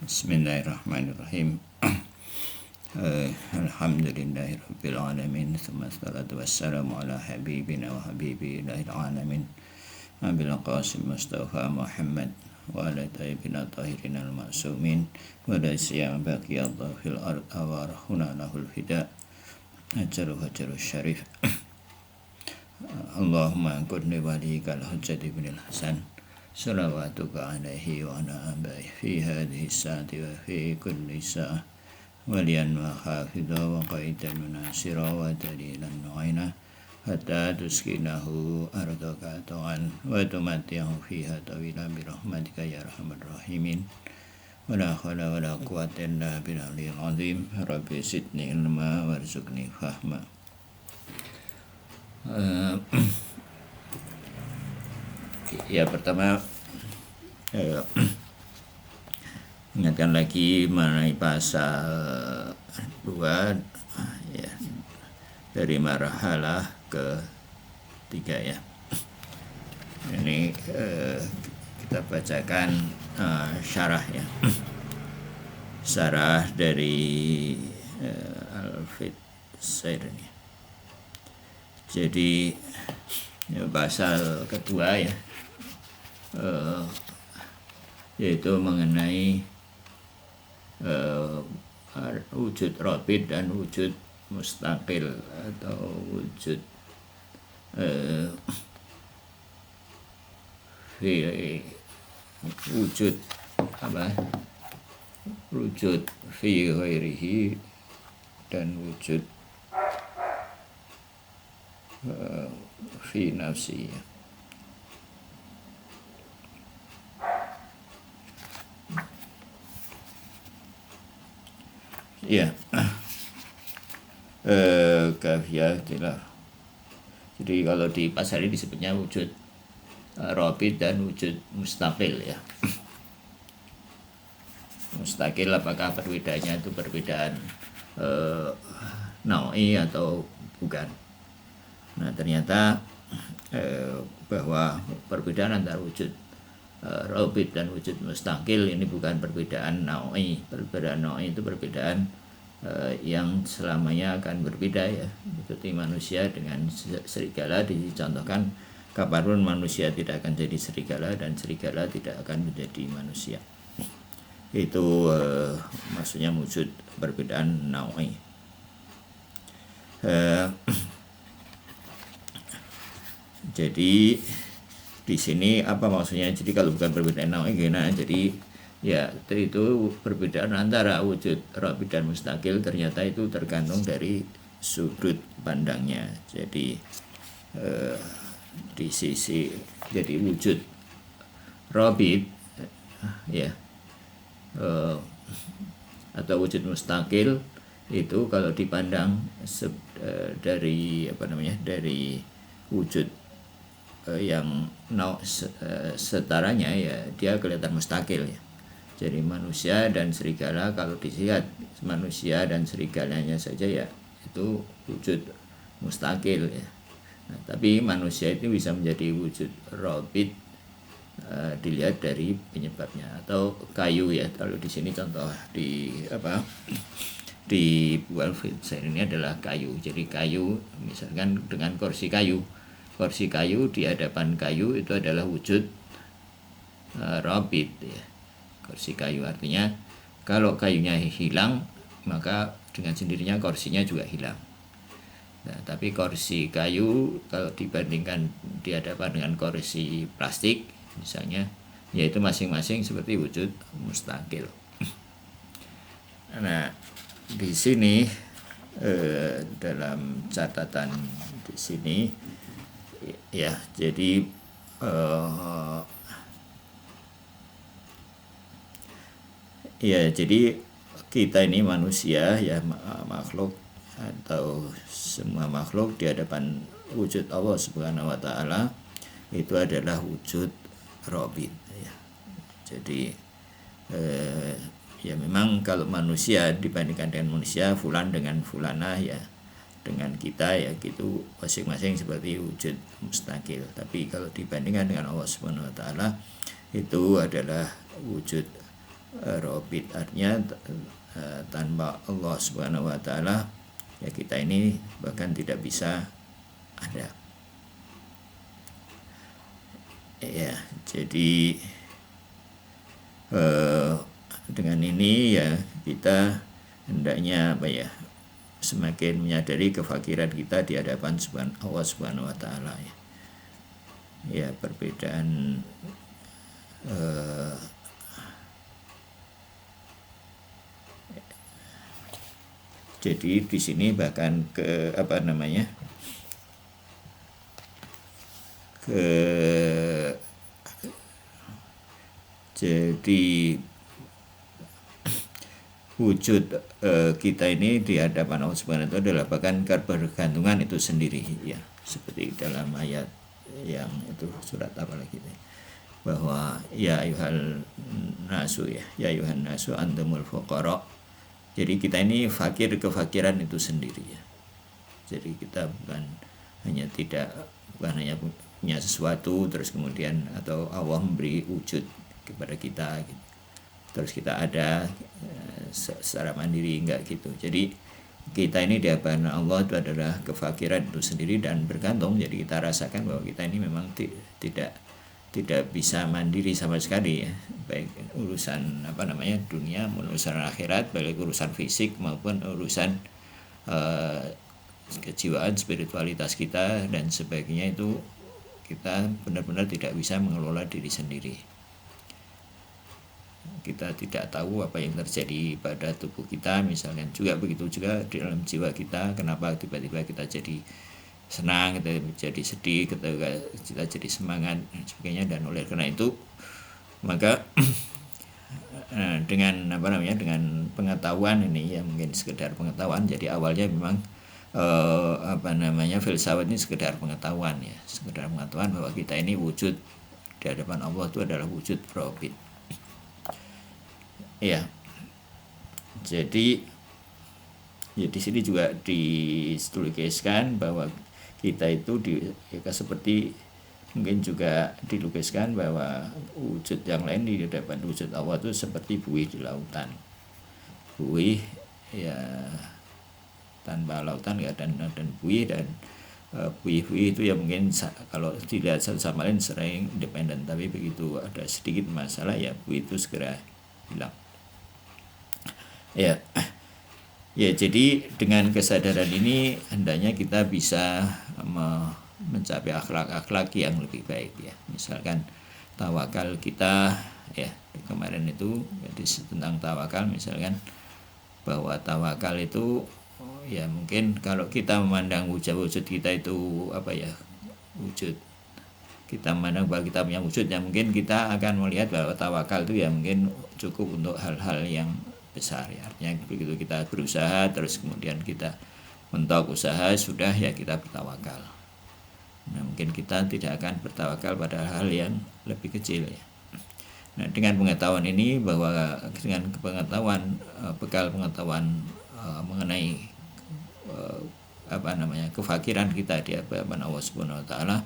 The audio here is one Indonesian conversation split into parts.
Bismillahirrahmanirrahim. Alhamdulillahirabbil alamin. Tsumma shalatu wassalamu ala habibina wa habibi ilahil alamin. Abil Qasim Mustafa Muhammad wa ala tayyibin tahirin al-ma'sumin wa la siyam baqiyallahu fil ard awarahuna lahul fida. Ajaru syarif. Allahumma qudni walikal hujjati ibnil Hasan. Salawatuka alaihi wa ala abaihi fi hadhihi sa'ati wa fi kulli sa'ah waliyan wa hafidha wa qaidan munasira wa dalilan nu'aina hatta tuskinahu ardaka ta'an wa tumatiyahu fiha tawila birahmatika ya arhamar rahimin wa la hawla wa la quwwata illa billahil azim. Rabbi zidni ilma warzuqni fahma. Ya, pertama ingatkan lagi mengenai pasal 2 ya, dari marhalah ke 3 ya. Ini kita bacakan syarah ya. Syarah dari Al-Fid Sair ini. Jadi ya, pasal kedua ya, yaitu mengenai wujud rabit dan wujud mustaqil atau wujud wujud apa? Wujud fi ghairihi dan wujud fi nafsi. Ya, kafiyah tidak. Jadi kalau di pasal ini disebutnya wujud rabit dan wujud mustaqil ya. Mustaqil apakah perbedaannya itu perbedaan naui atau bukan? Nah, ternyata bahwa perbedaan antara wujud rabit dan wujud mustaqil ini bukan perbedaan naui. Perbedaan naui itu perbedaan yang selamanya akan berbeda ya. Seperti manusia dengan serigala dicontohkan, kapanpun manusia tidak akan jadi serigala dan serigala tidak akan menjadi manusia. Itu maksudnya wujud perbedaan naui. Jadi di sini apa maksudnya? Jadi kalau bukan perbedaan naui gimana? Jadi ya itu perbedaan antara wujud rabit dan mustaqil ternyata itu tergantung dari sudut pandangnya. Jadi di sisi jadi wujud rabit ya atau wujud mustaqil itu kalau dipandang dari dari wujud yang setaranya ya dia kelihatan mustaqil ya. Jadi manusia dan serigala kalau dilihat manusia dan serigalanya saja ya itu wujud mustaqil ya. Nah, tapi manusia itu bisa menjadi wujud rabit dilihat dari penyebabnya atau kayu ya. Kalau di sini contoh di di Al-Fid Sair ini adalah kayu. Jadi kayu misalkan dengan kursi kayu. Kursi kayu di hadapan kayu itu adalah wujud rabit ya. Kursi kayu artinya kalau kayunya hilang maka dengan sendirinya kursinya juga hilang. Nah, tapi kursi kayu kalau dibandingkan di hadapan dengan kursi plastik misalnya, yaitu masing-masing seperti wujud mustaqil. Nah, di sini dalam catatan di sini ya, jadi ya jadi kita ini manusia ya, makhluk atau semua makhluk di hadapan wujud Allah Subhanahu wa taala itu adalah wujud rabit ya. Jadi ya memang kalau manusia dibandingkan dengan manusia, fulan dengan fulanah ya, dengan kita ya gitu masing-masing seperti wujud mustaqil. Tapi kalau dibandingkan dengan Allah Subhanahu wa taala itu adalah wujud robit, artinya tanpa Allah Subhanahu wa taala ya kita ini bahkan tidak bisa ada. Ya, jadi dengan ini ya kita hendaknya semakin menyadari kefakiran kita di hadapan Allah Subhanahu wa taala ya. Ya, perbedaan jadi di sini bahkan jadi wujud kita ini di hadapan Allah Subhanahu wa taala adalah bahkan kebergantungan itu sendiri ya, seperti dalam ayat yang itu surat apa lagi ini, bahwa ya ayuhan nasu antumul fuqara. Jadi kita ini fakir, kefakiran itu sendiri ya. Jadi kita bukan hanya punya sesuatu terus kemudian atau Allah memberi wujud kepada kita gitu, terus kita ada secara mandiri, enggak gitu. Jadi kita ini di hadapan Allah itu adalah kefakiran itu sendiri dan bergantung. Jadi kita rasakan bahwa kita ini memang tidak bisa mandiri sama sekali ya, baik urusan dunia maupun urusan akhirat, baik urusan fisik maupun urusan kejiwaan, spiritualitas kita dan sebagainya. Itu kita benar-benar tidak bisa mengelola diri sendiri. Kita tidak tahu apa yang terjadi pada tubuh kita misalnya, juga begitu juga di dalam jiwa kita, kenapa tiba-tiba kita jadi senang, kita jadi sedih, kita jadi semangat dan sebagainya. Dan oleh karena itu maka dengan dengan pengetahuan ini ya, mungkin sekedar pengetahuan. Jadi awalnya memang filsafat ini sekedar pengetahuan ya, sekedar pengetahuan bahwa kita ini wujud di hadapan Allah itu adalah wujud robit ya. Jadi ya di sini juga dituliskan bahwa kita itu seperti mungkin juga dilukiskan bahwa wujud yang lain di hadapan wujud Allah itu seperti buih di lautan. Buih ya tanpa lautan ya, dan buih, dan buih-buih itu ya mungkin kalau tidak satu sama lain sering independen, tapi begitu ada sedikit masalah ya buih itu segera hilang. Ya, jadi dengan kesadaran ini hendaknya kita bisa mencapai akhlak-akhlak yang lebih baik ya. Misalkan tawakal kita ya, kemarin itu tentang tawakal, misalkan bahwa tawakal itu ya mungkin kalau kita memandang wujud kita itu wujud, kita memandang bahwa kita punya wujud ya, mungkin kita akan melihat bahwa tawakal itu ya mungkin cukup untuk hal-hal yang besar ya. Artinya begitu kita berusaha terus kemudian kita mentok usaha sudah ya kita bertawakal. Nah, mungkin kita tidak akan bertawakal pada hal yang lebih kecil ya. Nah, dengan pengetahuan ini, bahwa dengan bekal pengetahuan mengenai kefakiran kita di hadapan Allah Subhanahu wa taala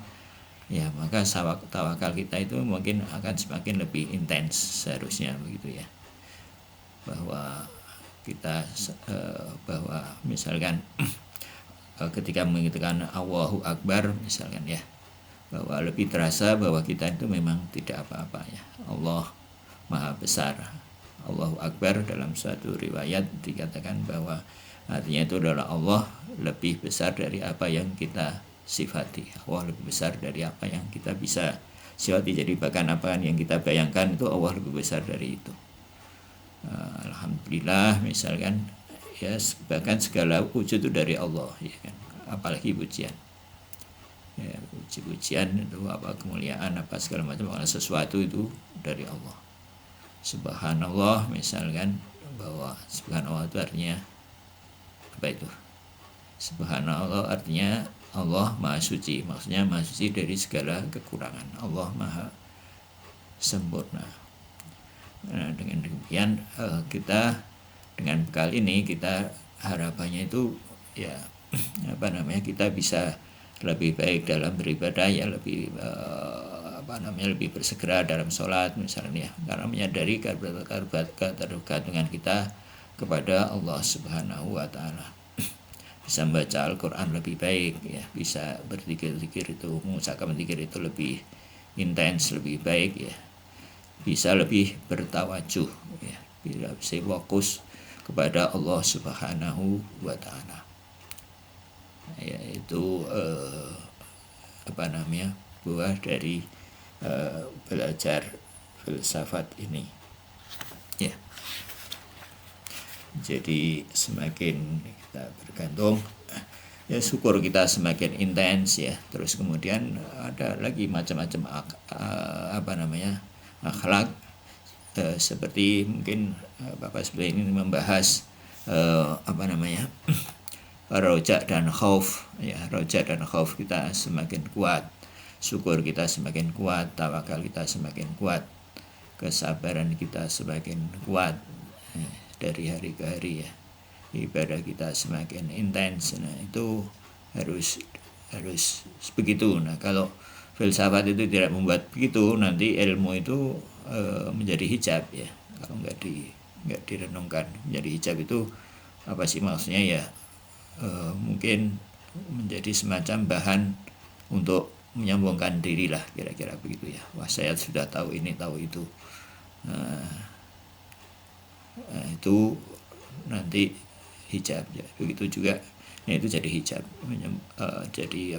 ya, maka tawakal kita itu mungkin akan semakin lebih intens seharusnya begitu ya. Bahwa kita bahwa misalkan ketika mengatakan Allahu Akbar misalkan ya, bahwa lebih terasa bahwa kita itu memang tidak apa-apa ya. Allah Maha Besar. Allahu Akbar dalam suatu riwayat dikatakan bahwa artinya itu adalah Allah lebih besar dari apa yang kita sifati. Allah lebih besar dari apa yang kita bisa sifati. Jadi bahkan apa yang kita bayangkan itu Allah lebih besar dari itu. Alhamdulillah misalkan ya, bahkan segala wujud itu dari Allah ya kan, apalagi pujian ya, puji-pujian itu kemuliaan segala macam, karena sesuatu itu dari Allah. Subhanallah misalkan, bahwa subhanallah itu artinya apa itu? Subhanallah artinya Allah Maha Suci, maksudnya Maha Suci dari segala kekurangan. Allah Maha Sempurna. Nah, dengan demikian kita dengan bekal ini, kita harapannya itu ya kita bisa lebih baik dalam beribadah ya, lebih lebih bersegera dalam sholat misalnya, karena menyadari ketergantungan kita kepada Allah Subhanahu wa Ta'ala. Bisa membaca Al-Quran lebih baik, ya, bisa berzikir itu, mengucapkan zikir itu lebih intens, lebih baik, ya, bisa lebih bertawajuh, ya, bisa fokus kepada Allah Subhanahu wa Ta'ala. Yaitu buah dari belajar filsafat ini, ya. Jadi semakin kita bergantung, ya, syukur kita semakin intens, ya. Terus kemudian ada lagi macam-macam akhlak, seperti mungkin Bapak sebelum ini membahas roja dan khauf, ya. Roja dan khauf kita semakin kuat, syukur kita semakin kuat, tawakal kita semakin kuat, kesabaran kita semakin kuat, dari hari ke hari, ya. Ibadah kita semakin intens. Nah, itu harus begitu. Nah, kalau filsafat itu tidak membuat begitu, nanti ilmu itu menjadi hijab, ya. Kalau nggak direnungkan, menjadi hijab itu apa sih maksudnya, ya? Mungkin menjadi semacam bahan untuk menyambungkan diri lah, kira-kira begitu, ya. Wah, saya sudah tahu ini, tahu itu. Itu nanti hijab, ya. Begitu juga, nah, itu jadi hijab, jadi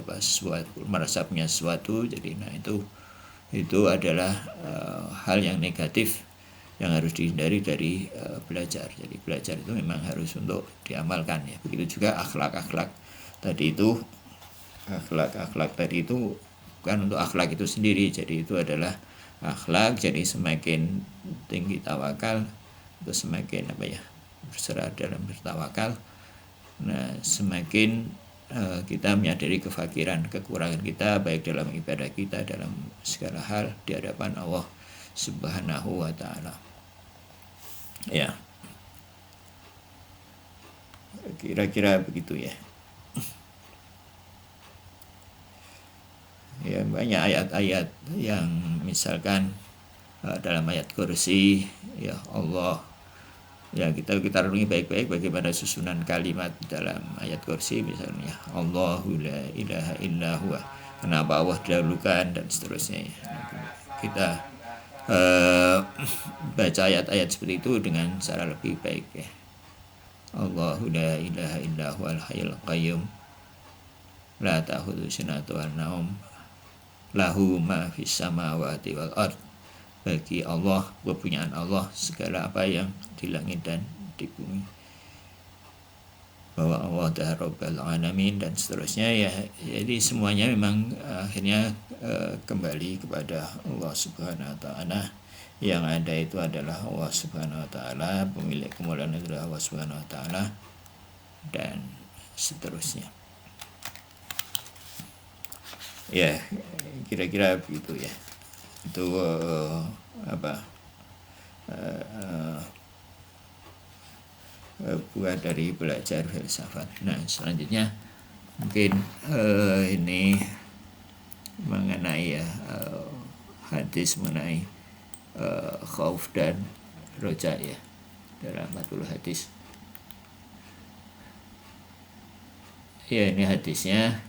merasa punya sesuatu. Jadi, nah, itu adalah hal yang negatif yang harus dihindari dari belajar. Jadi belajar itu memang harus untuk diamalkan, ya. Begitu juga akhlak tadi itu, bukan untuk akhlak itu sendiri. Jadi itu adalah akhlak. Jadi semakin tinggi tawakal, itu semakin berserah dalam bertawakal. Nah, semakin kita menyadari kefakiran, kekurangan kita, baik dalam ibadah kita, dalam segala hal di hadapan Allah Subhanahu wa Ta'ala, ya. Kira-kira begitu, ya. Ya, banyak ayat-ayat yang misalkan dalam ayat kursi, ya, Allah, ya, kita renungi baik-baik bagaimana susunan kalimat dalam ayat kursi, misalnya Allahu la ilaha illa huwa, kenapa Allah didahulukan, dan seterusnya, ya. Kita baca ayat-ayat seperti itu dengan cara lebih baik, ya. Allahu la ilaha illa huwal hayyul qayyum la ta'khudhuhu sinatun wa naum lahu ma fis samawati wal ard. Bagi Allah, kepunyaan Allah segala apa yang di langit dan di bumi, bahwa Allah adalah Rabbul Alamin, dan seterusnya, ya. Jadi semuanya memang akhirnya kembali kepada Allah Subhanahu wa Ta'ala. Yang ada itu adalah Allah Subhanahu wa Ta'ala, pemilik kemuliaan itu adalah Allah Subhanahu wa Ta'ala, dan seterusnya, ya. Kira-kira begitu, ya. Itu buah dari belajar filsafat. Nah, selanjutnya mungkin ini mengenai hadis mengenai khauf dan roja, ya, dalam 40 hadis. Ya, ini hadisnya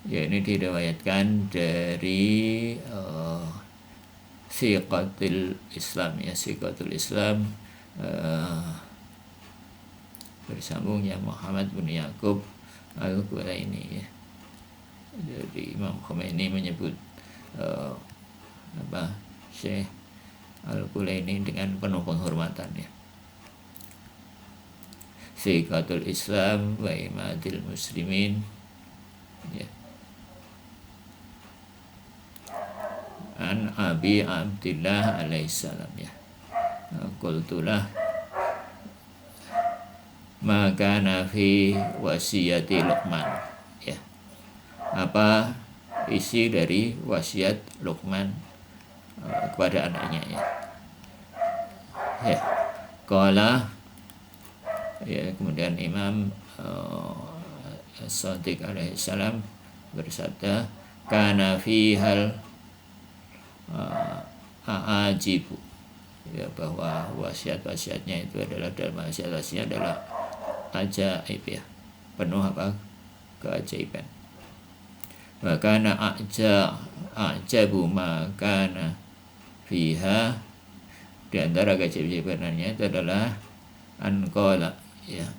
ya, ini diriwayatkan dari Siqatul Islam, ya. Siqatul Islam bersambungnya Muhammad bin Yaqub Al-Qulaini, ya. Jadi Imam Khomeini menyebut Syekh Al-Qulaini dengan penuh penghormatan, ya. Siqatul Islam wa imadil muslimin, ya. An Abi Abdillah alaihissalam, ya. Qultulah maka nafi wasiyati Luqman, ya. Apa isi dari wasiat Luqman kepada anaknya, ya. Ya, qala, ya, kemudian Imam As-Shadiq alaihissalam bersabda, kana fihal a'ajibu, ya, bahwa wasiat-wasiatnya itu adalah, dalam wasiat-wasiatnya adalah ajaib, ya, penuh keajaiban. Wa kana ajabu ma kana fiha, di antara keajaibannya itu adalah anqala, ya,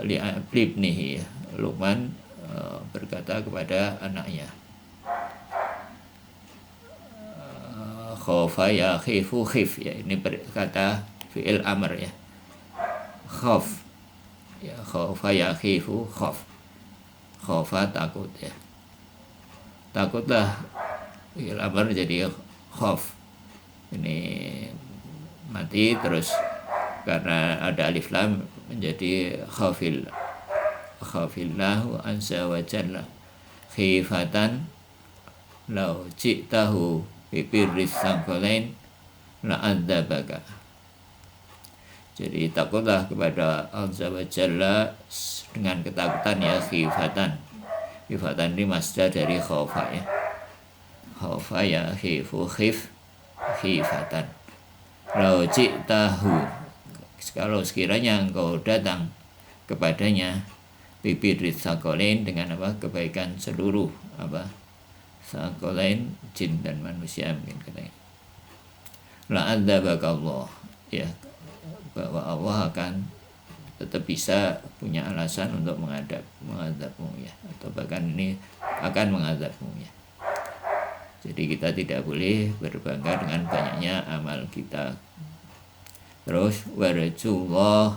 li ibnihi, ya, Luqman berkata kepada anaknya, khofa ya khifu khif, ya, ini kata fi'il amr, ya, khof, ya, khofa ya khifu khof, khofa takut, ya, takutlah, fi'il amr jadi khof, ini mati terus karena ada alif lam menjadi khafillahu azza wa jalla khifatan lau ji'tahu bibirris sangkolain la'adzabaka. Jadi takutlah kepada azza wa jalla dengan ketakutan, ya, khifatan. Khifatan ini masdar dari khaufa, ya, khaufa ya khifu khif khifatan. Lau ji'tahu, kalau sekiranya engkau datang kepadanya, bibirris saqalain, dengan apa? Kebaikan seluruh apa? Saqalain, jin dan manusia, mungkin katanya. La'adzabaka Allah, ya, bahwa Allah akan tetap bisa punya alasan untuk mengadabmu, ya, atau bahkan ini akan mengadabmu, ya. Jadi kita tidak boleh berbangga dengan banyaknya amal kita. Terus warjullah,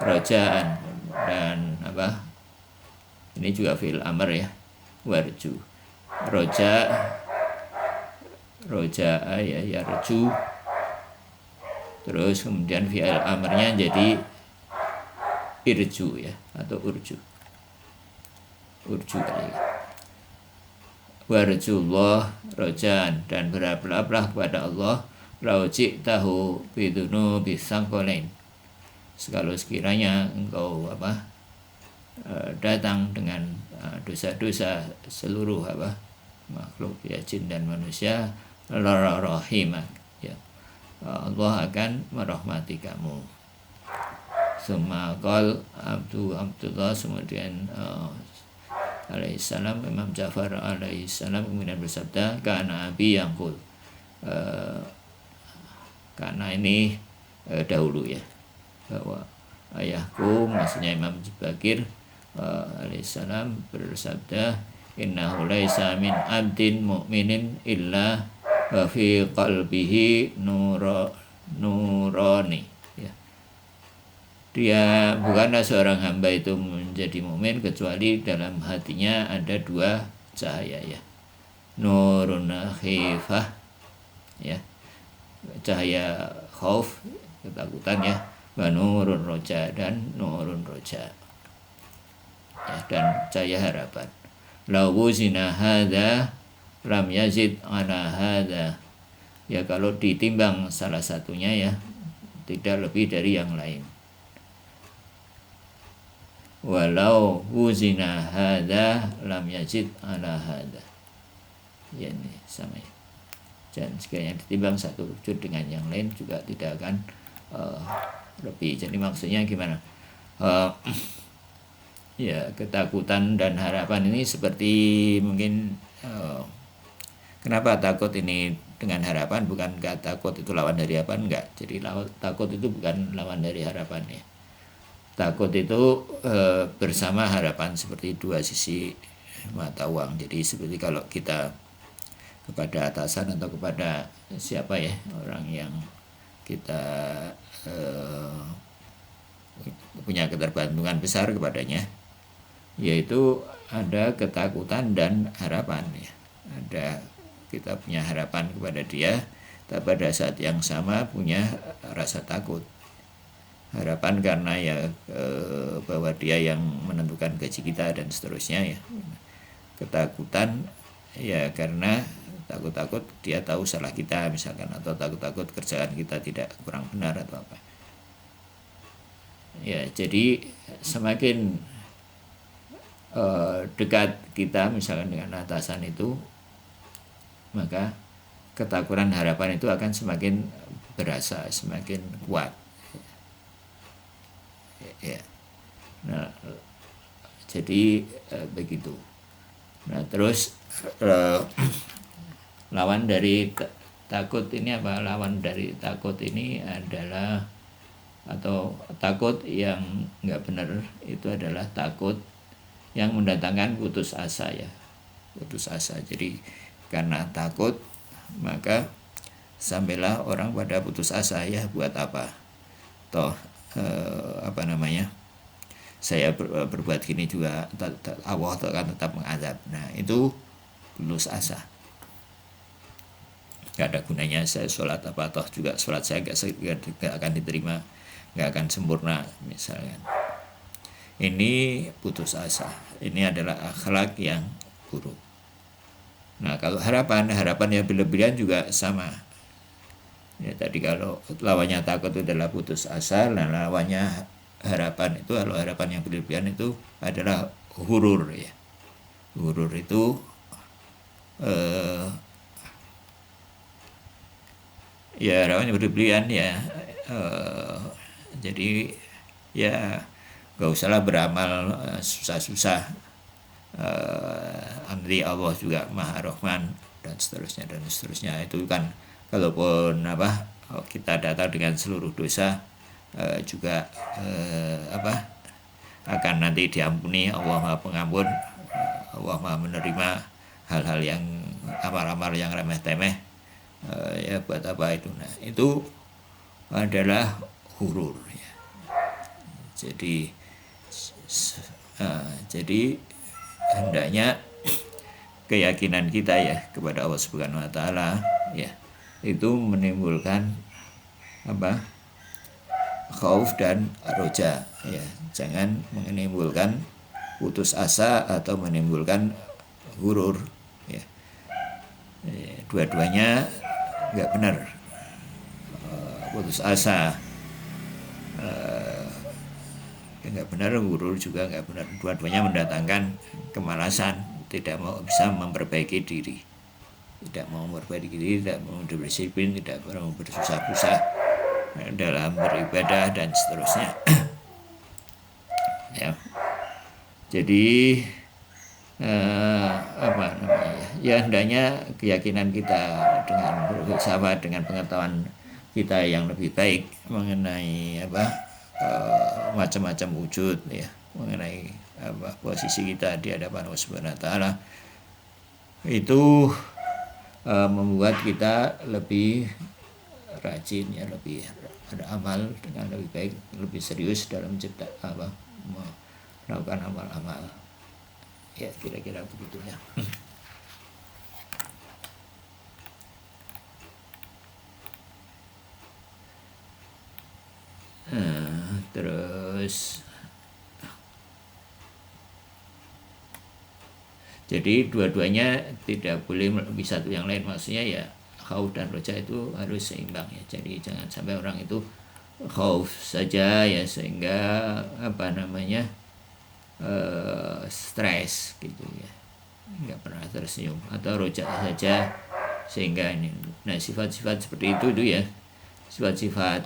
rajaan, dan apa? Ini juga fi'il amr, ya, warju, roja, ya, yarju. Terus kemudian fi'il amrnya jadi irju, ya, atau urju kali, ya. Warjullah rajaan, dan berharaplah kepada Allah, rauji tahu bidunu bisangkolain, kalau sekiranya engkau datang dengan dosa-dosa seluruh makhluk, ya, jin dan manusia, rahimah, ya, Allah akan merahmati kamu. Summa qal Abdullah, kemudian alaihissalam, Imam Ja'far alaihissalam kemudian bersabda, kana abi yaqul, karena ini dahulu, ya, bahwa ayahku, maksudnya Imam Bakir alaihissalam bersabda, innahu laisa min abdin mu'minin illa fi qalbihi nurani, ya, dia bukanlah seorang hamba itu menjadi mukmin kecuali dalam hatinya ada dua cahaya, ya, nurun khifah, ya, cahaya khauf, ketakutan, ya, wa nurun roja, dan nurun roja, ya, dan cahaya harapan. Lau wuzina hadza lam yazid ala hadza, ya, kalau ditimbang salah satunya, ya, tidak lebih dari yang lain. Walau wuzina hadza lam yazid ala hadza, ya, ini sama, ya. Dan sekiranya ditimbang satu wujud dengan yang lain juga tidak akan lebih. Jadi maksudnya gimana? Ya, ketakutan dan harapan ini seperti mungkin kenapa takut ini dengan harapan, bukankah takut itu lawan dari apa? Enggak. Jadi takut itu bukan lawan dari harapan, ya. Takut itu bersama harapan, seperti dua sisi mata uang. Jadi seperti kalau kita kepada atasan atau kepada siapa, ya, orang yang kita punya ketergantungan besar kepadanya, yaitu ada ketakutan dan harapan, ya. Kita punya harapan kepada dia, tapi pada saat yang sama punya rasa takut. Harapan karena, ya, bahwa dia yang menentukan gaji kita dan seterusnya, ya. Ketakutan, ya, karena takut dia tahu salah kita misalkan, atau takut kerjaan kita tidak kurang benar atau apa. Ya, jadi semakin dekat kita misalkan dengan atasan itu, maka ketakuran harapan itu akan semakin berasa, semakin kuat. Ya. Nah, jadi begitu. Nah, terus lawan dari takut ini apa? Lawan dari takut ini adalah, atau takut yang nggak benar itu adalah takut yang mendatangkan putus asa ya, putus asa. Jadi karena takut maka sampailah orang pada putus asa, ya buat apa toh saya berbuat gini juga Allah akan tetap mengazab. Nah itu putus asa, nggak ada gunanya saya sholat apa toh juga sholat saya nggak akan diterima, nggak akan sempurna misalnya. Ini putus asa, ini adalah akhlak yang buruk. Nah kalau harapan yang berlebihan juga sama ya. Tadi kalau lawannya takut itu adalah putus asa, dan lawannya harapan itu, kalau harapan yang berlebihan itu adalah hurur ya. Hurur itu ya harapan yang berlebihan ya, jadi ya gak usahlah beramal susah-susah, nanti Allah juga Maha Rahman dan seterusnya. Itu kan kalaupun kita datang dengan seluruh dosa juga akan nanti diampuni. Allah Maha Pengampun, Allah Maha menerima hal-hal yang amal-amal yang remeh-temeh, ya buat apa itu. Nah itu adalah hurur ya. Jadi hendaknya keyakinan kita ya kepada Allah Subhanahu wa taala ya itu menimbulkan khauf dan roja ya, jangan menimbulkan putus asa atau menimbulkan hurur ya. Dua-duanya nggak benar. Putus asa nggak benar, hurur juga nggak benar. Dua-duanya mendatangkan kemalasan, tidak mau bisa memperbaiki diri, tidak mau berdisiplin, tidak mau bersusah-susah dalam beribadah dan seterusnya. Ya, jadi ya hendaknya keyakinan kita dengan bersama dengan pengetahuan kita yang lebih baik mengenai macam-macam wujud ya, mengenai posisi kita di hadapan Allah Subhanahu wa taala, itu membuat kita lebih rajin ya, lebih ada amal dengan lebih baik, lebih serius dalam melakukan amal-amal ya, kira-kira begitu ya. Terus jadi dua-duanya tidak boleh lebih satu yang lain, maksudnya ya khauf dan roja itu harus seimbang ya. Jadi jangan sampai orang itu khauf saja ya sehingga stres gitu ya, nggak pernah tersenyum, atau roja saja sehingga ini. Nah sifat-sifat seperti itu ya, sifat-sifat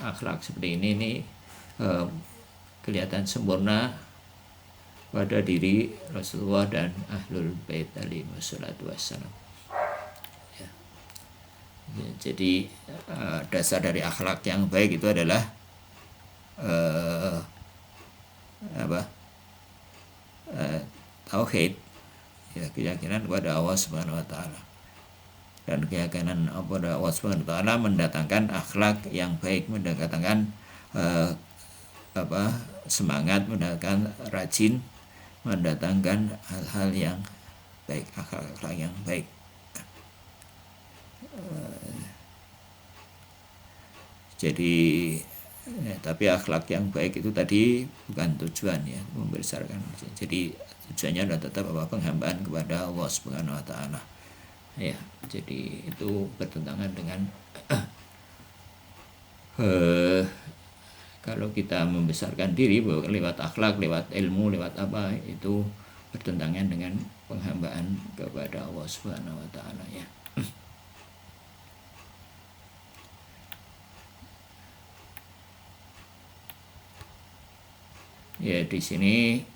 akhlak seperti ini kelihatan sempurna pada diri Rasulullah dan Ahlul Bait alaihi wassalatu wassalam ya. Jadi dasar dari akhlak yang baik itu adalah tauhid ya, keyakinan kepada Allah Subhanahu wa taala. Dan keyakinan kepada Allah Subhanahu wa taala mendatangkan akhlak yang baik, mendatangkan semangat, mendatangkan rajin, mendatangkan hal-hal yang baik, akhlak yang baik. Jadi ya, tapi akhlak yang baik itu tadi bukan tujuan ya, membesarkan. Jadi tujuannya adalah tetap penghambaan kepada Allah Subhanahu wa taala. Ya, jadi itu bertentangan dengan kalau kita membesarkan diri lewat akhlak, lewat ilmu, lewat apa, itu bertentangan dengan penghambaan kepada Allah Subhanahu wa taala ya. Ya di sini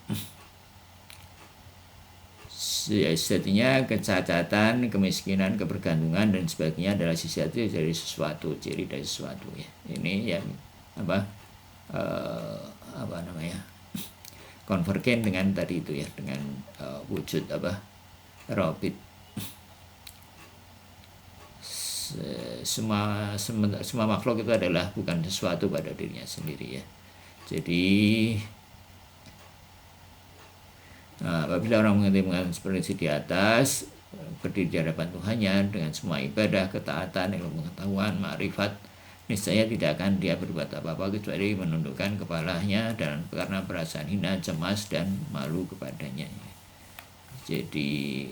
sejatinya kecacatan, kemiskinan, kebergantungan dan sebagainya adalah sisi dari sesuatu, ciri dari sesuatu ya. Ini yang apa namanya, konvergen dengan tadi itu ya, dengan wujud robit. Semua makhluk itu adalah bukan sesuatu pada dirinya sendiri ya. Jadi apabila orang mengerti seperti di atas, berdiri di hadapan Tuhannya dengan semua ibadah, ketaatan, ilmu pengetahuan, ma'rifat, niscaya tidak akan dia berbuat apa-apa kecuali menundukkan kepalanya dan karena perasaan hina, cemas dan malu kepadanya. Jadi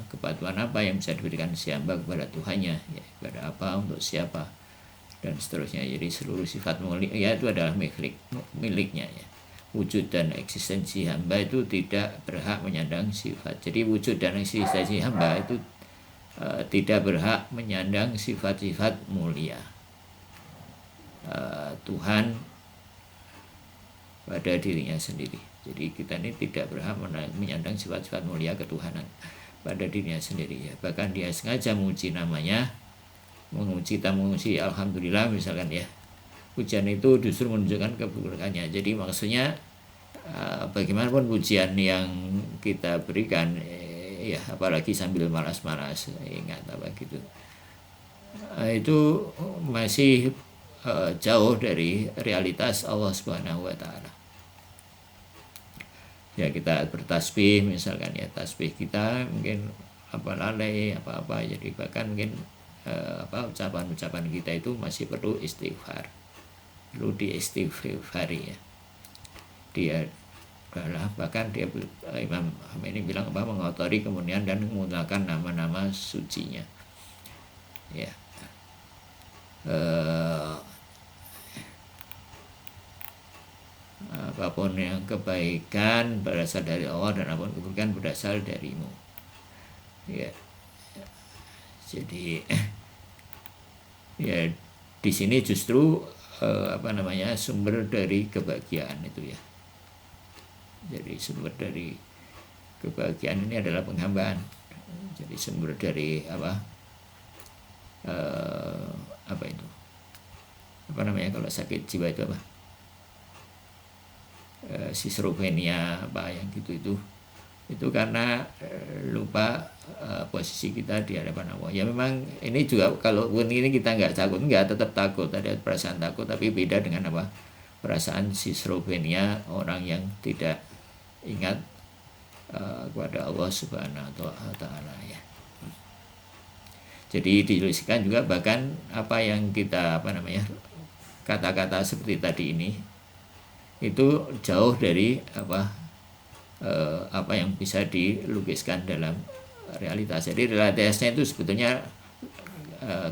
kepatuhan apa yang bisa diberikan si hamba kepada Tuhannya ya, kepada apa, untuk siapa, dan seterusnya. Jadi seluruh sifat mulia ya itu adalah miliknya ya. Wujud dan eksistensi hamba itu tidak berhak menyandang sifat. Jadi wujud dan eksistensi hamba itu tidak berhak menyandang sifat-sifat mulia Tuhan pada dirinya sendiri. Jadi kita ini tidak berhak menyandang sifat-sifat mulia ketuhanan pada dirinya sendiri ya. Bahkan dia sengaja menguji namanya, menguji alhamdulillah misalkan ya. Pujian itu justru menunjukkan keburukannya. Jadi maksudnya bagaimanapun pujian yang kita berikan ya, apalagi sambil malas-malas, ingat apa gitu, itu masih jauh dari realitas Allah Subhanahu wa taala. Ya kita bertasbih misalkan ya, tasbih kita mungkin lalai apa-apa, jadi bahkan mungkin ucapan-ucapan kita itu masih perlu istighfar, perlu diistighfari ya. Dia adalah bahkan Imam Khomeini bilang mengotori kemudian dan menggunakan nama-nama sucinya ya. Apapun yang kebaikan berasal dari Allah dan apapun keburukan berasal darimu ya. Jadi ya di sini justru sumber dari kebahagiaan itu ya. Jadi sumber dari kebahagiaan ini adalah penghambaan. Jadi sumber dari kalau sakit jiwa itu schizophrenia yang itu karena lupa posisi kita di hadapan Allah. Ya memang ini juga kalau ini kita tetap takut, ada perasaan takut, tapi beda dengan perasaan schizophrenia, orang yang tidak ingat kepada Allah Subhanahu wa taala ya. Jadi dituliskan juga bahkan apa yang kita kata-kata seperti tadi ini itu jauh dari apa yang bisa dilukiskan dalam realitas. Jadi realitasnya itu sebetulnya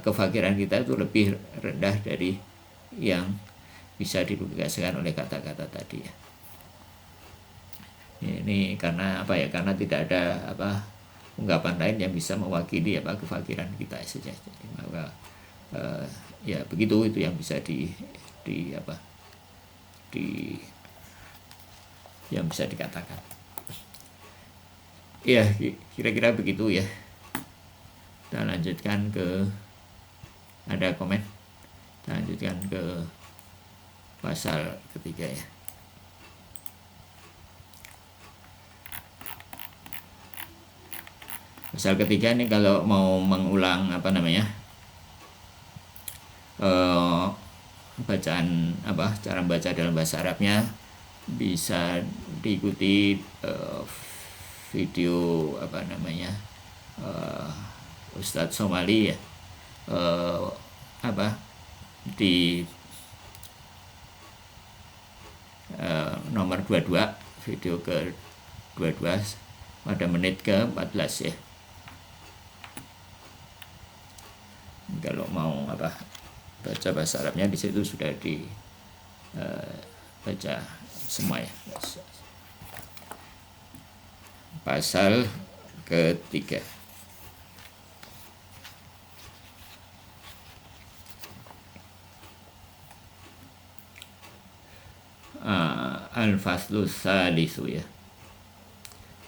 kefakiran kita itu lebih rendah dari yang bisa dilukiskan oleh kata-kata tadi ya. Ini karena karena tidak ada ungkapan lain yang bisa mewakili kefakiran kita saja. Jadi maka ya begitu, itu yang bisa yang bisa dikatakan. Ya, kira-kira begitu ya. Kita lanjutkan ada komen. Kita lanjutkan ke pasal ketiga ya. Pasal ketiga ini kalau mau mengulang bacaan cara membaca dalam bahasa Arabnya bisa diikuti video Ustadz Somali ya, di nomor 22, video ke 22 pada menit ke 14 ya. Kalau mau baca bahasa Arabnya di situ sudah dibaca semua ya. Pasal ketiga. Al-faslu salisu ya.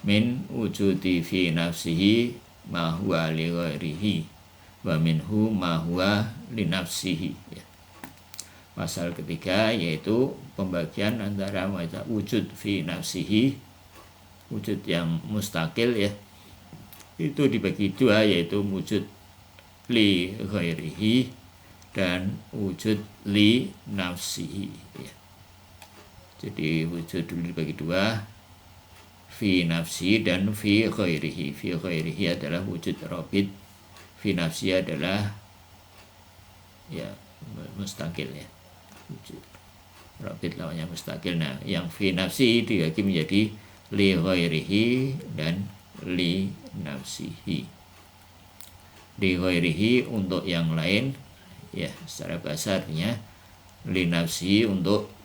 Min wujudi fi nafsihi ma huwa li ghairihi wa minhu ma huwa li nafsihi ya. Pasal ketiga yaitu pembagian antara wujud fi nafsihi, wujud yang mustakil ya, itu dibagi dua, yaitu wujud li ghairihi dan wujud li nafsihi ya. Jadi wujud dulu dibagi dua, fi nafsi dan fi ghairihi. Fi ghairihi adalah wujud robit, fi nafsi adalah ya mustakil ya, wujud robit lawannya mustakil. Nah, yang fi nafsi dibagi menjadi li ghairihi dan li nafsihi. Li ghairihi untuk yang lain ya, secara bahasa artinya li nafsihi untuk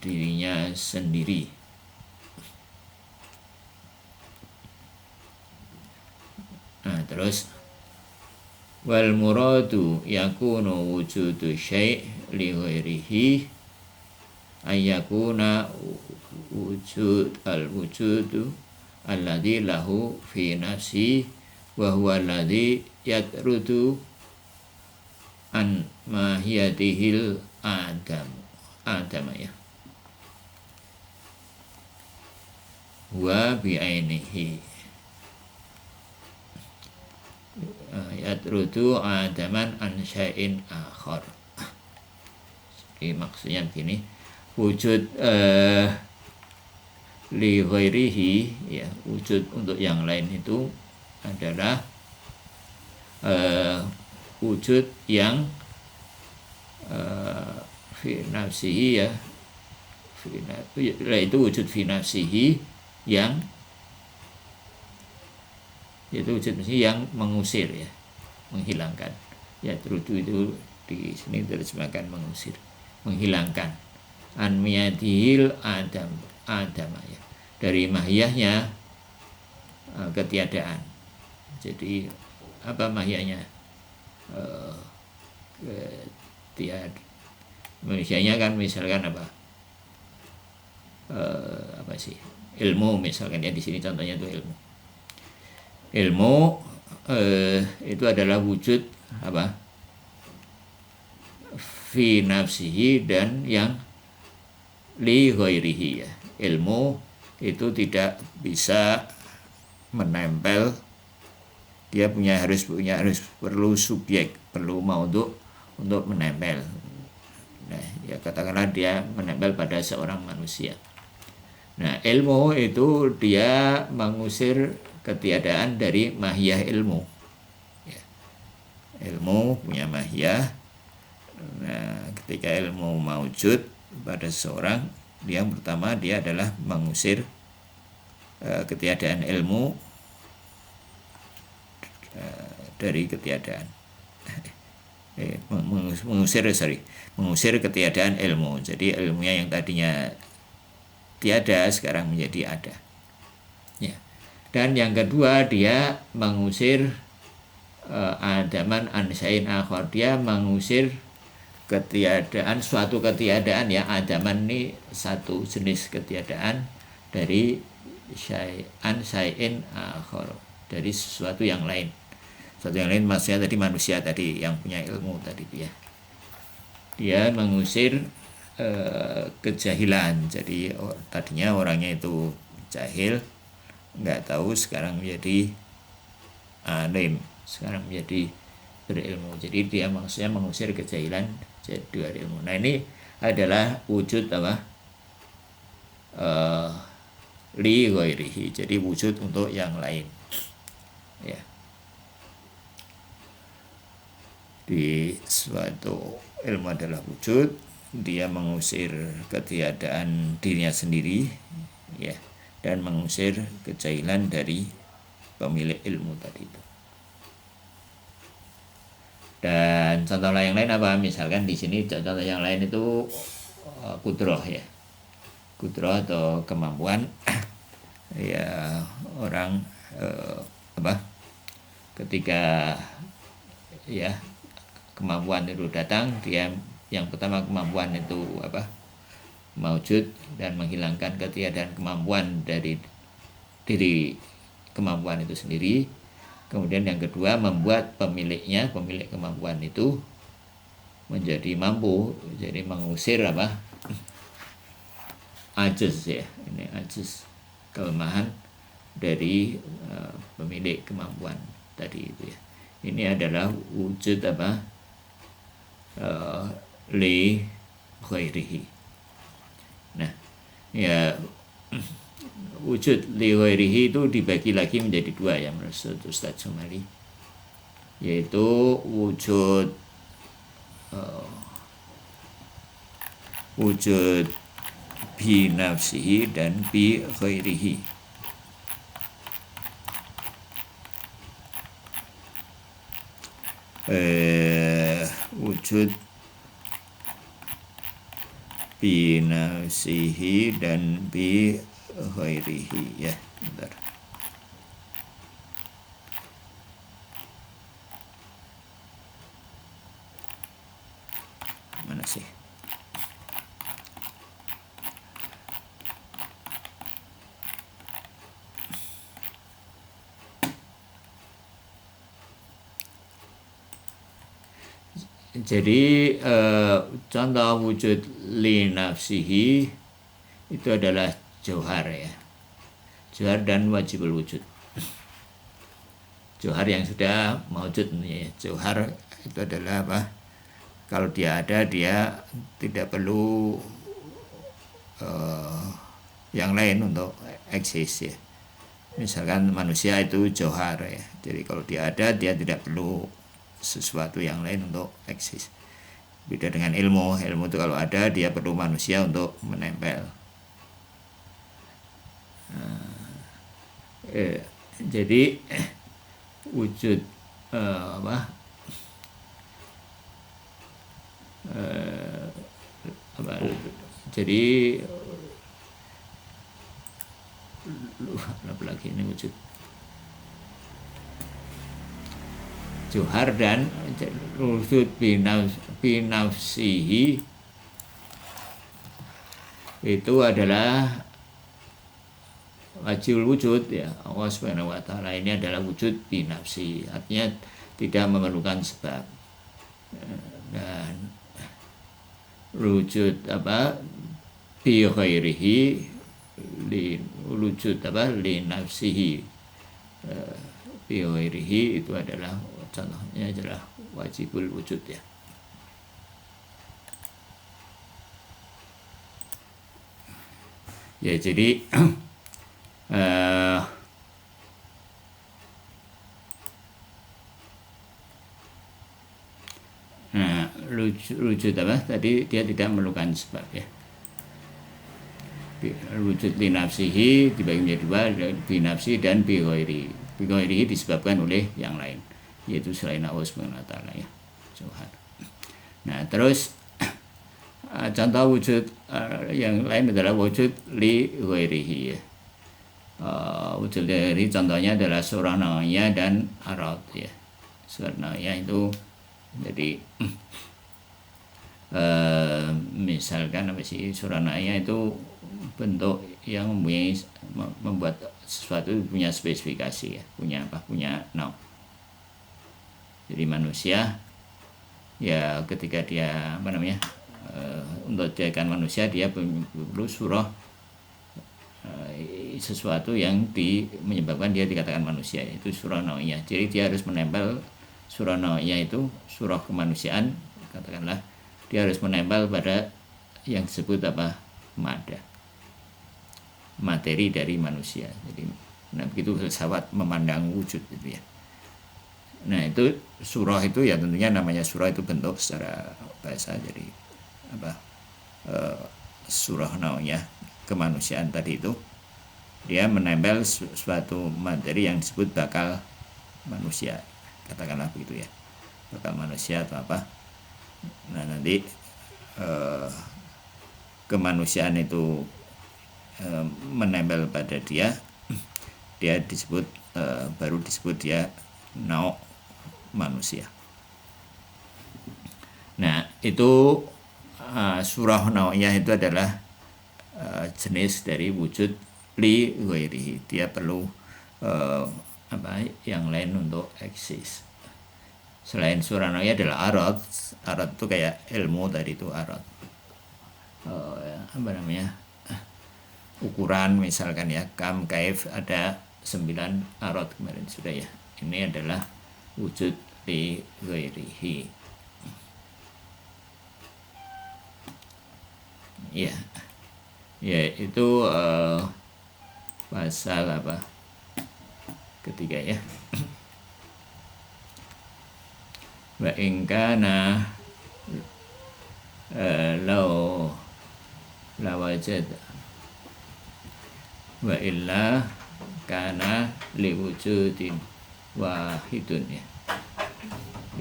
dirinya sendiri. Nah, terus wal muradu yakunu wujudu syai' li ghairihi ayyakuna wujud al-wujudu alladhi lahu fi nafsi wa huwa alladhi yatrudu an mahiyatihil adam ya, wa bi'ainihi yatrudu adaman an syai'in akhar. Jadi maksudnya begini, wujud li ghairihi ya, wujud untuk yang lain itu adalah wujud yang fi nafsihi ya, itu wujud fi nafsihi yang yaitu wujud yang mengusir ya, menghilangkan. Ya terudu itu di sini terjemahkan mengusir, menghilangkan. An miyadihil adam ya, dari mahiyahnya ketiadaan. Jadi apa mahiyahnya? Manusianya kan misalkan apa? Apa sih? Ilmu misalkan ya, di sini contohnya itu ilmu. Ilmu itu adalah wujud apa? Fi nafsihi dan yang li ghairihi ya. Ilmu itu tidak bisa menempel, dia harus perlu subjek, perlu maudhu untuk menempel. Nah, ya katakanlah dia menempel pada seorang manusia. Nah, ilmu itu dia mengusir ketiadaan dari mahiyah ilmu ya. Ilmu punya mahiyah. Nah, ketika ilmu maujud pada seseorang, yang pertama dia adalah mengusir ketiadaan ilmu dari ketiadaan. Mengusir ketiadaan ilmu. Jadi ilmunya yang tadinya tiada sekarang menjadi ada ya. Dan yang kedua dia mengusir adaman an syai'in akhar, dia mengusir ketiadaan, suatu ketiadaan ya. Adaman ini satu jenis ketiadaan dari syai'in akhar, dari sesuatu yang lain. Sesuatu yang lain maksudnya tadi manusia tadi yang punya ilmu tadi ya. Dia mengusir kejahilan. Jadi tadinya orangnya itu jahil, nggak tahu, sekarang menjadi alim, sekarang menjadi berilmu. Jadi dia maksudnya mengusir kejahilan dari ilmu. Nah, ini adalah wujud apa? Li ghairihi. Jadi wujud untuk yang lain ya. Di suatu ilmu adalah wujud, dia mengusir ketiadaan dirinya sendiri ya, dan mengusir kejahilan dari pemilik ilmu tadi itu. Dan contoh yang lain apa? Misalkan di sini contoh yang lain itu kudroh ya, kudroh atau kemampuan ya orang ketika ya kemampuan itu datang, dia yang pertama kemampuan itu maujud dan menghilangkan ketiadaan kemampuan dari diri kemampuan itu sendiri. Kemudian yang kedua membuat pemilik kemampuan itu menjadi mampu, jadi mengusir ajaz ya, ini ajaz, kelemahan dari pemilik kemampuan tadi itu ya. Ini adalah wujud li ghairihi. Nah, ya wujud li ghairihi itu dibagi lagi menjadi dua ya menurut Ustaz Jumali, yaitu wujud bi nafsihi dan bi ghairihi. Wujud bi nafsihi dan bi ghairihi ya, bentar. Mana sih? Jadi contoh wujud li nafsihi itu adalah jauhar ya, jauhar dan wajibul wujud. Jauhar yang sudah maujud ya. Jauhar itu adalah kalau dia ada, dia tidak perlu yang lain untuk eksis ya. Misalkan manusia itu jauhar ya, jadi kalau dia ada, dia tidak perlu sesuatu yang lain untuk eksis. Beda dengan ilmu itu kalau ada, dia perlu manusia untuk menempel. Jadi wujud jadi apa lagi ini wujud jauhar dan wujud binafsihi itu adalah wajibul wujud ya. Allah Subhanahu wa taala ini adalah wujud binafsi, artinya tidak memerlukan sebab. Dan wujud bi ghairihi wujud li nafsihi bi ghairihi itu adalah contohnya adalah wajibul wujud ya. Ya jadi wujud tadi dia tidak memerlukan sebab ya. Wujud li nafsihi dibagi menjadi dua, bi nafsi dan bi ghairi. Bi ghairihi disebabkan oleh yang lain, yaitu selain Allah Subhanahu wa taala ya, jauhar. Nah, terus contoh wujud yang lain adalah wujud li ghairihi ya. Wujud li ghairihi contohnya adalah surah nawiyah dan arad ya. Surah nawiyah itu jadi misalkan surah nawiyah itu bentuk yang membuat sesuatu punya spesifikasi ya, punya naw. Jadi manusia ya ketika dia untuk dijadikan manusia, dia perlu surah sesuatu yang menyebabkan dia dikatakan manusia, itu surah nawiyah. Jadi dia harus menempel surah nawiyah itu surah kemanusiaan, katakanlah dia harus menempel pada yang disebut mada, materi dari manusia. Jadi begitu filsafat memandang wujud itu ya. Nah itu surah itu ya, tentunya namanya surah itu bentuk secara bahasa, jadi surah nawiyah kemanusiaan tadi itu dia menempel suatu materi yang disebut bakal manusia, katakanlah begitu ya. apakah manusia atau apa. Nah nanti kemanusiaan itu menempel pada dia disebut baru disebut dia nau manusia. Nah itu surah nau'iyah itu adalah jenis dari wujud li ghairihi. Dia perlu yang lain untuk eksis. Selain surah nau'iyah adalah arad. Arad itu kayak ilmu tadi itu arad. Ukuran misalkan ya, kam, kaif, ada 9 arad kemarin sudah ya. Ini adalah wujud li ghairihi. Ya, itu pasal apa? Ketiga ya. Wa in kana law la wajad wa illa kana li wujudin wahidun ya.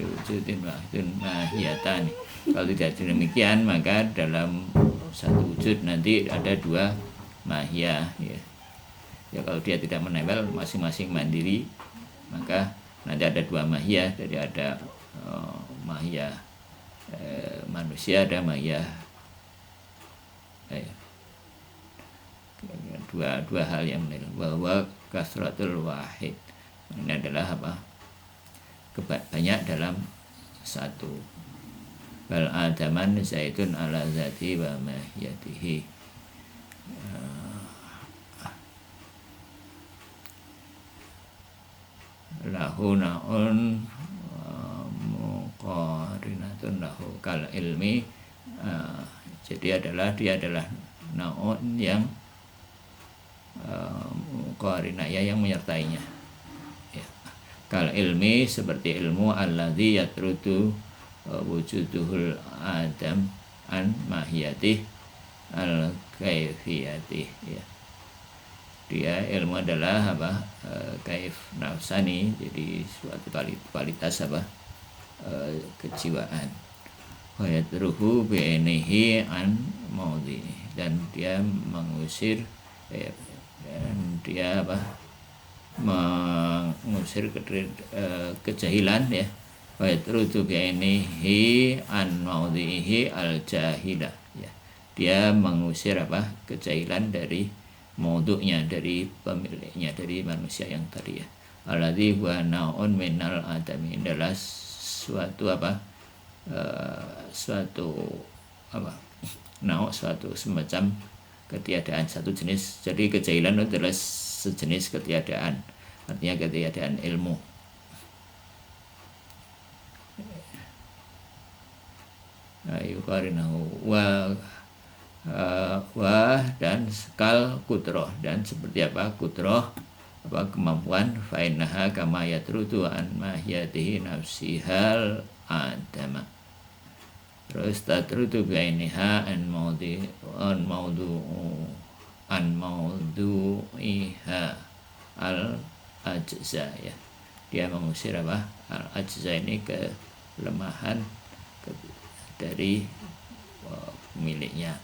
Li wujudin wahidun mahiyatan. Kalau tidak demikian maka dalam satu wujud nanti ada 2 mahiyah ya. Ya kalau dia tidak menempel masing-masing mandiri maka nanti ada 2 mahiyah. Jadi ada mahiyah manusia, ada mahiyah dua hal yang menempel. Bahwa kasratul wahid ini adalah apa? Banyak dalam satu. Bal adaman zaitun ala zati wa mahiyatihi. Lahu na'un muqarinatun lahu kal ilmi. Jadi dia adalah na'un yang muqarinah ya, yang menyertainya ya. Kal ilmi seperti ilmu alladzi yatrudu wujuduhul adam an mahiyatih al kaifiyatih ya. Dia ilmu adalah apa? Kaif nafsani, jadi suatu kualitas apa? Kejiwaan. Wa yatruhu bi'inihi an maudhi, dan dia mengusir dan dia apa? Mengusir kejahilan ya. Wa yatruhu bi'inihi an maudhihi al jahilah ya. Dia mengusir apa? Kejahilan dari maudhu'nya, dari pemiliknya, dari manusia yang tadi ya. Alladzi huwa naun minal adami, adalah suatu apa? Suatu apa? Nau, suatu semacam ketiadaan, satu jenis. Jadi kejahilan itu adalah sejenis ketiadaan, artinya ketiadaan ilmu. Ayukarinahu wa dan skal kutroh, dan seperti apa kutroh, apa kemampuan, fainaha kama yatrudu an mahiyatihi nafsihal adama. Terus tatrudu bi'ainiha an maudu'iha al ajza ya. Dia mengusir apa? Al ajza ini kelemahan dari pemiliknya.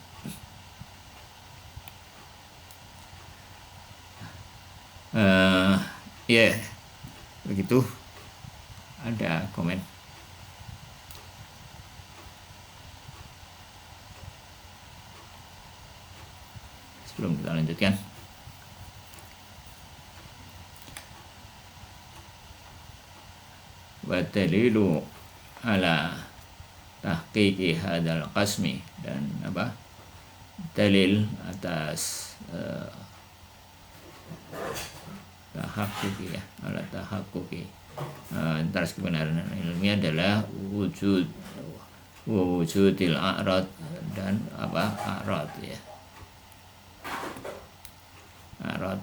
Begitu. Ada komen? Sebelum kita lanjutkan, wa dalilu ala tahqiqi hadzal qasmi, dan apa? Dalil atas tahaqquqi ya, ala tahaqquqi atas kebenaran ilmiah adalah wujudil a'rad, dan apa? A'rad ya. A'rad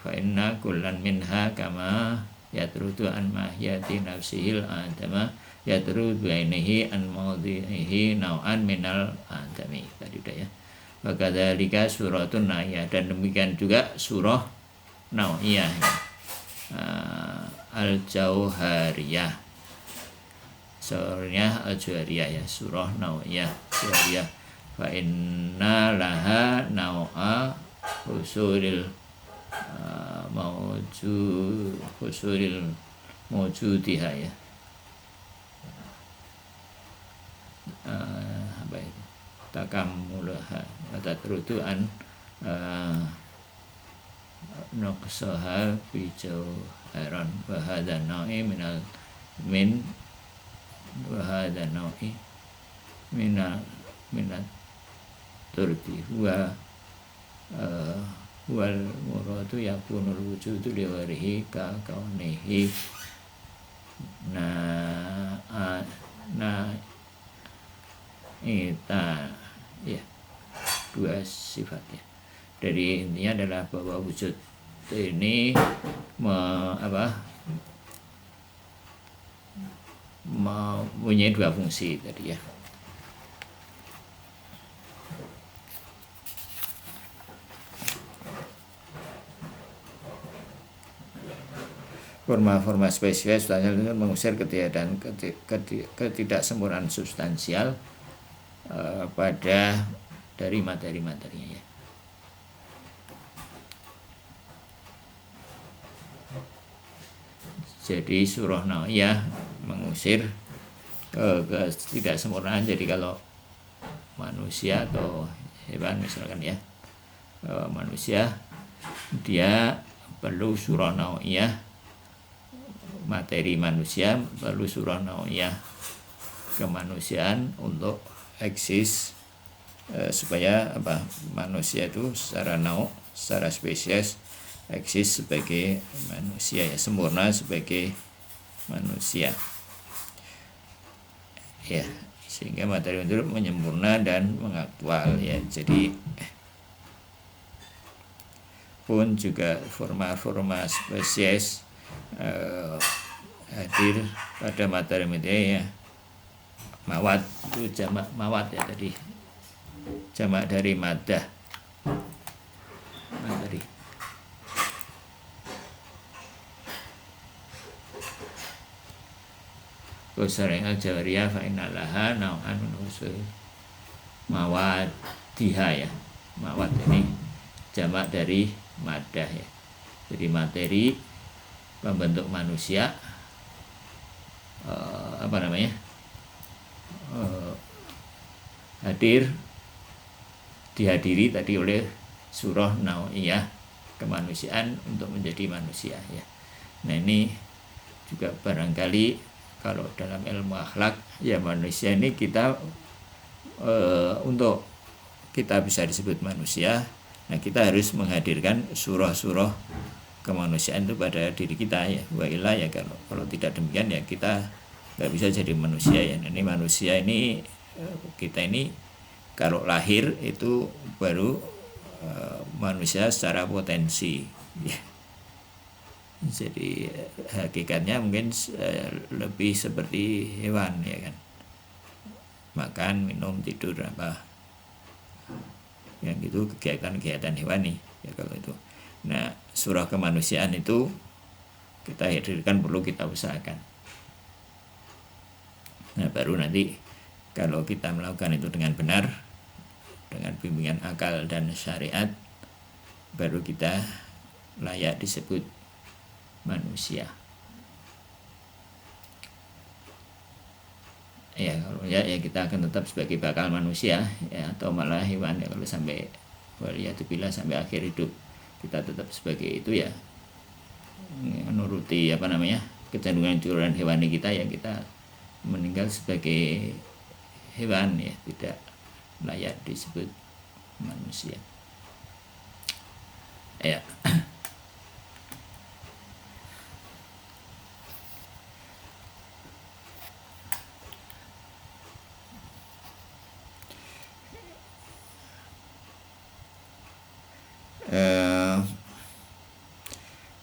fa'inna kullan minha kama yatrudu an mahiyati nafsihil adama yatrudu bainihi an maudhihi nau'an minal adami. Tadi udah ya. Wakadzalika suratun nau'iyah, dan demikian juga surah nau'iyah ya. Al-Jauhariyah. Surahnya Al-Jauhariyah ya, surah Naw'iyah Jauhariyah. Fa inna laha naw'a husulil mawjudiha ya. Apa itu? Takamulaha wa tatrudu an naqsaha bi jawharan wa hadha na'i wa hadha na'i minat turdi wal muradu yakunul wujudu li warihi ka kaunihi ita ya, dua sifat ya. Dari intinya adalah bahwa wujud ini mempunyai dua fungsi tadi ya. Forma-forma spesies substansial itu mengusir ketidaksempurnaan substansial pada dari materi-materinya ya. Jadi surah Naw'iyah mengusir ketidaksempurnaan. Jadi kalau manusia atau hewan misalkan ya, manusia dia perlu surah Naw'iyah, materi manusia perlu surah Naw'iyah kemanusiaan untuk eksis, supaya manusia itu secara secara spesies eksis sebagai manusia ya, sempurna sebagai manusia ya, sehingga materi itu menyempurna dan mengaktual ya. Jadi pun juga forma-forma spesies hadir pada materi-materi ya. Mawad itu jamak mawad ya, tadi jamak dari madah materi. Kusareng al-Jawariyah fa inna laha naw'an min usul mawadiha ya. Mawad ini jamak dari madah ya. Jadi materi pembentuk manusia dihadiri tadi oleh surah Naw'iyah kemanusiaan untuk menjadi manusia ya. Nah ini juga barangkali kalau dalam ilmu akhlak ya, manusia ini kita untuk kita bisa disebut manusia, nah kita harus menghadirkan surah-surah kemanusiaan itu pada diri kita ya. Wa illa ya, kalau tidak demikian ya kita nggak bisa jadi manusia ya. Ini manusia ini, kita ini kalau lahir itu baru manusia secara potensi ya. Jadi hakikatnya mungkin lebih seperti hewan ya kan, makan, minum, tidur yang itu kegiatan-kegiatan hewani ya kalau itu. Nah surah kemanusiaan itu kita hadirkan, perlu kita usahakan. Nah baru nanti kalau kita melakukan itu dengan benar, dengan bimbingan akal dan syariat, baru kita layak disebut manusia ya. Kalau ya kita akan tetap sebagai bakal manusia ya, atau malah hewan ya, kalau sampai waliyatubillah sampai akhir hidup kita tetap sebagai itu ya, menuruti kecenderungan hewani kita ya, kita meninggal sebagai hewan ya, tidak layak disebut manusia ya.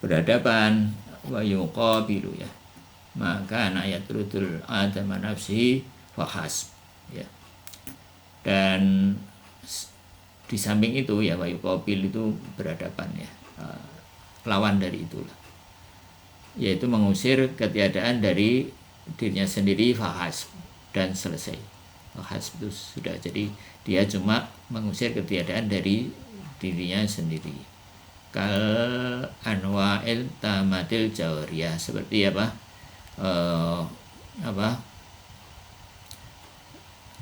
Berhadapan wa yuqabilu ya, maka ayat rudul adama nafsi fahas ya. Dan di samping itu ya, wa yuqabil itu berhadapan ya, lawan dari itulah yaitu mengusir ketiadaan dari dirinya sendiri, fahas, dan selesai. Fahas itu sudah, jadi dia cuma mengusir ketiadaan dari dirinya sendiri. Kal anwa'il tamatil jawriyah, seperti apa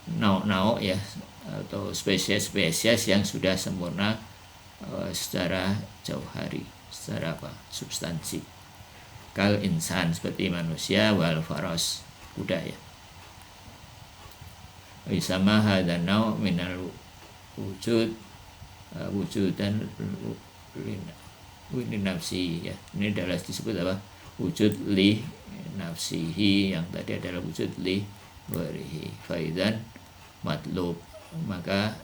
nauk-nauk ya, atau spesies-spesies yang sudah sempurna secara jauhari, secara substansi. Kal insan, seperti manusia, wal faros, kuda ya. Isama hadan nau minal wujud, wujudan li nafsi ya. Ini adalah disebut apa? Wujud li nafsihi, yang tadi adalah wujud li warihi. Faidan matlub, maka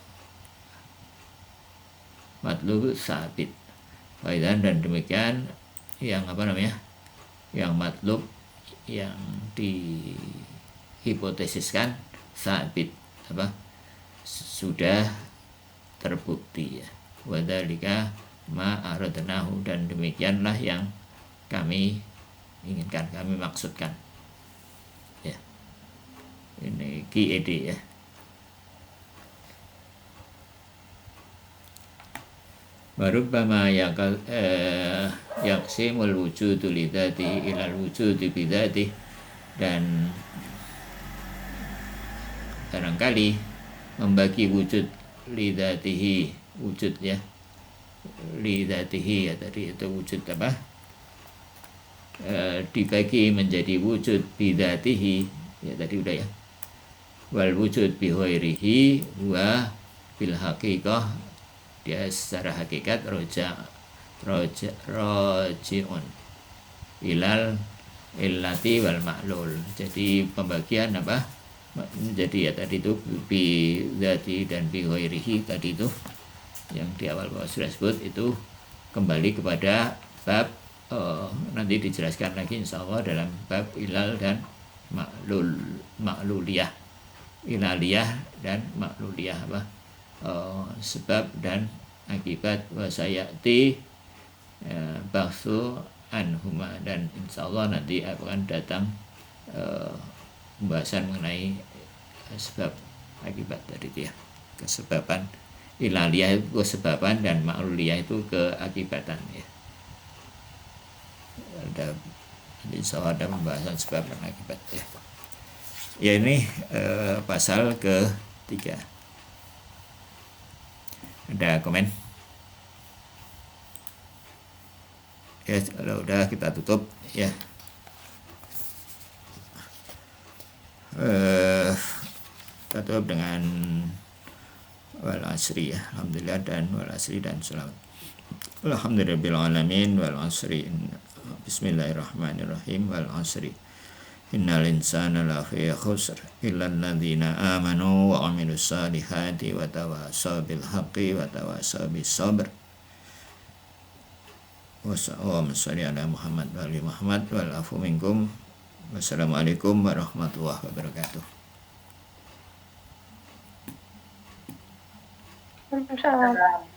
matlub sabit. Faidan, dan demikian yang yang matlub, yang dihipotesiskan, sabit sudah terbukti ya. Wadzalika ma aradnahu, dan demikianlah yang kami inginkan, kami maksudkan ya. Ini QED ya. Barubbama yaqsimul wujudu lidzati ilal wujudi bidzati, dan barangkali membagi wujud lidzatihi, wujud ya, lidzatihi ya, tadi itu wujud dibagi menjadi wujud bidzatihi ya, tadi udah ya. Wal wujud bi ghairihi wa bil haqiqah, dia secara hakikat roji'un ilal illati wal ma'lul. Jadi pembagian menjadi ya tadi itu bi dzati dan bi ghairihi, tadi itu yang di awal bahwa sudah sebut, itu kembali kepada bab nanti dijelaskan lagi insyaallah dalam bab ilal dan ma'luliyah, ilaliyah dan ma'luliyah, sebab dan akibat. Wasayati bahsu anhuma, dan insyaallah nanti akan datang pembahasan mengenai sebab akibat tadi itu ya, kesebaban. Ilaliyah itu kesebaban dan ma'luliyah itu keakibatan ya. Insyaallah ada pembahasan sebab dan akibat ya. Ya, ini pasal ke-3. Ada komen? Ya, kalau udah kita tutup ya. Kita tutup dengan wal asri ya. Alhamdulillah dan wal asri dan selamat. Alhamdulillahirabbil alamin wal asri. Bismillahirrahmanirrahim. Wal asri. Innal insana lafi khusr illa alladzina amanu wa amilus salihati wa tawasaw bil haqqi wa tawasaw bis sabr. Wassalamu ala Muhammad wa ali Muhammad wal afu minkum. Wassalamualaikum warahmatullahi wabarakatuh. Waalaikumsalam.